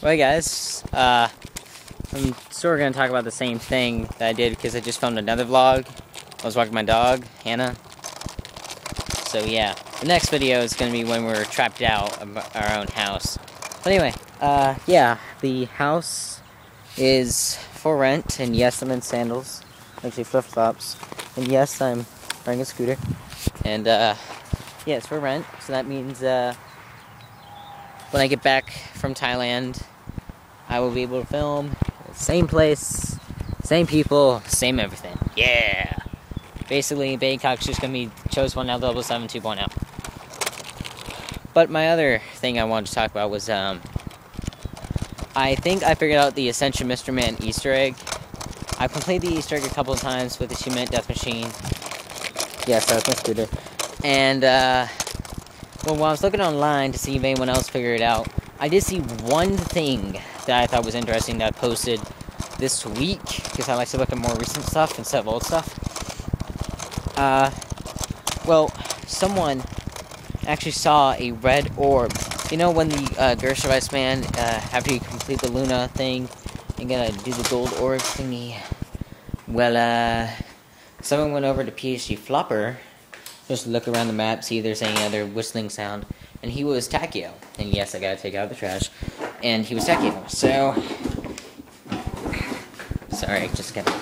Well, guys, I'm sort of going to talk about the same thing that I did because I just filmed another vlog. I was walking my dog, Hannah. So yeah, the next video is going to be when we're trapped out of our own house. But anyway, yeah, the house is for rent, and yes, I'm in sandals, actually flip-flops, and yes, I'm riding a scooter, and yeah, it's for rent, so that means when I get back from Thailand, I will be able to film, same place, same people, same everything, yeah! Basically, Bangkok's just going to be Chose 1L 7 2.0. But my other thing I wanted to talk about was, I think I figured out the Ascension Mr. Man Easter egg. I've completed the Easter egg a couple of times with the 2-minute death machine. Yes, that was my scooter. And, well, while I was looking online to see if anyone else figured it out, I did see one thing that I thought was interesting that I posted this week, because I like to look at more recent stuff instead of old stuff. Well, someone actually saw a red orb. You know when the Gershweiss man, after you complete the Luna thing, you're gonna do the gold orb thingy? Well, someone went over to PhD Flopper, just to look around the map, see if there's any other whistling sound, and he was Takio. And yes, I gotta take out the trash. And he was Takio, so... Sorry, I just gotta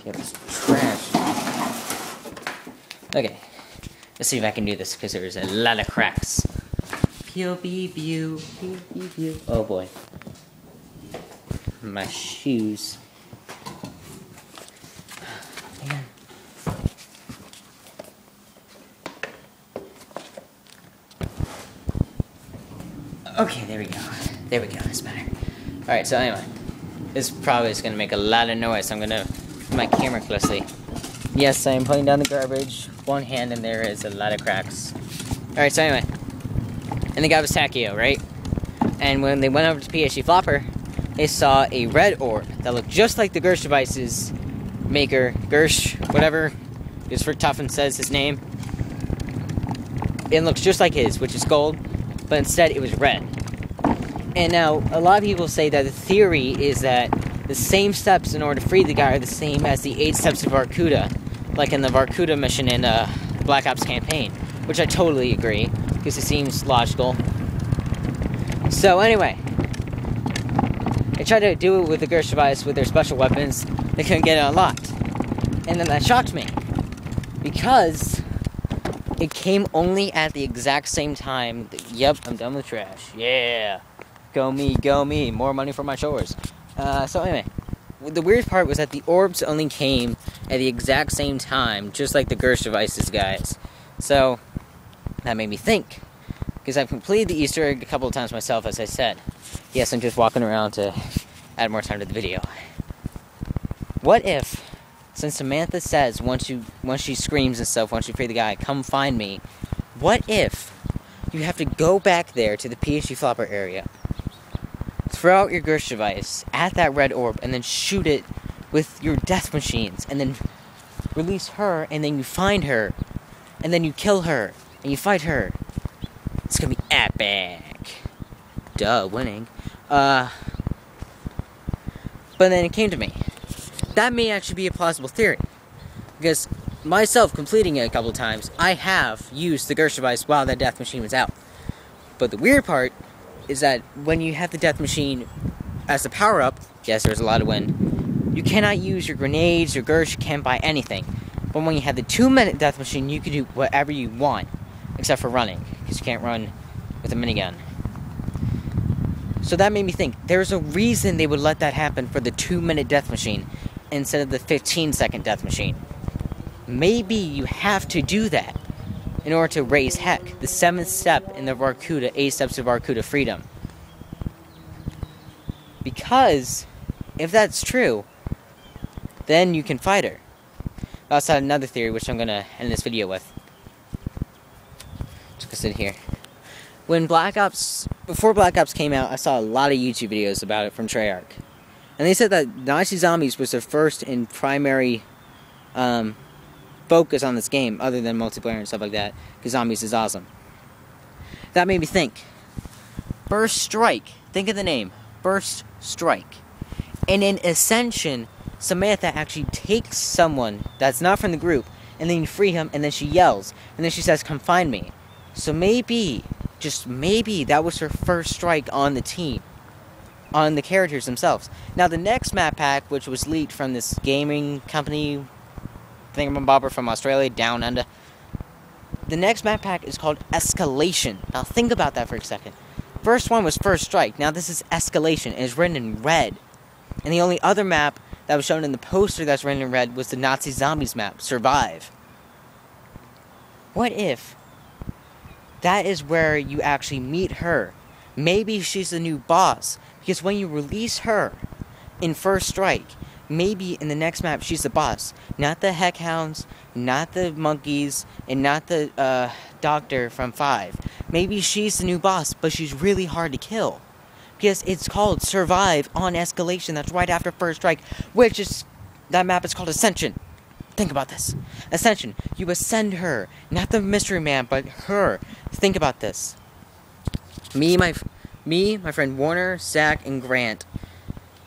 get this trash. Okay, let's see if I can do this, because there's a lot of cracks. Pew, pew, pew, pew, pew, pew. Oh boy. My shoes. Man. Okay, there we go. There we go, that's better. Alright, so anyway. This probably is going to make a lot of noise, so I'm going to put my camera closely. Yes, I am putting down the garbage. One hand, and there is a lot of cracks. Alright, so anyway. And the guy was Takio, right? And when they went over to PhD Flopper, they saw a red orb that looked just like the Gersh device's maker, Gersh, whatever, because Frick Tuffin says his name. It looks just like his, which is gold, but instead it was red. And now, a lot of people say that the theory is that the same steps in order to free the guy are the same as the 8 steps of Varkuda, like in the Varkuda mission in Black Ops campaign, which I totally agree, because it seems logical. So anyway, they tried to do it with the Gersh device with their special weapons. They couldn't get it unlocked. And then that shocked me, because it came only at the exact same time. Yep, I'm done with trash. Yeah. Go me, more money for my chores. So anyway, the weird part was that the orbs only came at the exact same time, just like the Gersh devices, guys. So, that made me think, because I've completed the Easter egg a couple of times myself, as I said. Yes, I'm just walking around to add more time to the video. What if, since Samantha says once she screams and stuff, once you free the guy, come find me, what if you have to go back there to the PhD Flopper area, throw out your Gersh device at that red orb, and then shoot it with your death machines, and then release her, and then you find her, and then you kill her, and you fight her. It's gonna be epic. Duh, winning. But then it came to me. That may actually be a plausible theory. Because myself completing it a couple of times, I have used the Gersh device while that death machine was out. But the weird part is that when you have the death machine as the power-up, yes, there's a lot of wind, you cannot use your grenades, your Gersh, you can't buy anything. But when you have the 2-minute death machine, you can do whatever you want, except for running, because you can't run with a minigun. So that made me think, there's a reason they would let that happen for the 2-minute death machine, instead of the 15-second death machine. Maybe you have to do that in order to raise heck, the 7th step in the Varkuda, 8 steps of Varkuda freedom. Because, if that's true, then you can fight her. I also had another theory, which I'm going to end this video with. Just gonna sit here. Before Black Ops came out, I saw a lot of YouTube videos about it from Treyarch. And they said that Nazi Zombies was their first and primary focus on this game, other than multiplayer and stuff like that, because Zombies is awesome. That made me think. First Strike, think of the name. first strike. And in Ascension, Samantha actually takes someone that's not from the group, and then you free him, and then she yells, and then she says, "Come find me." So maybe, just maybe, that was her first strike on the team, on the characters themselves. Now, the next map pack, which was leaked from this gaming company, thingamabobber from Australia, Down Under, the next map pack is called Escalation. Now, think about that for a second. First one was First Strike. Now, this is Escalation, and it's written in red. And the only other map that was shown in the poster that's written in red was the Nazi Zombies map, Survive. What if that is where you actually meet her? Maybe she's the new boss, because when you release her in First Strike, maybe in the next map she's the boss. Not the Heckhounds, not the monkeys, and not the doctor from 5. Maybe she's the new boss, but she's really hard to kill. Because it's called Survive on Escalation. That's right after First Strike, which is, that map is called Ascension. Think about this. Ascension. You ascend her. Not the mystery man, but her. Think about this. Me, my friend Warner, Zach, and Grant,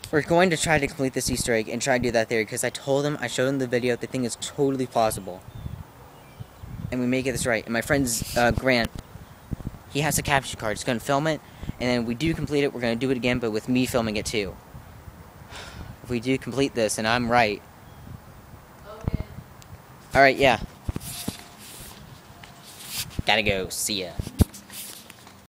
we're going to try to complete this Easter egg and try to do that theory, because I showed them the video, the thing is totally plausible. And we may get this right. And my friend Grant, he has a capture card. He's going to film it. And then we do complete it, we're going to do it again, but with me filming it too. If we do complete this, and I'm right. Okay. Alright, yeah. Gotta go. See ya.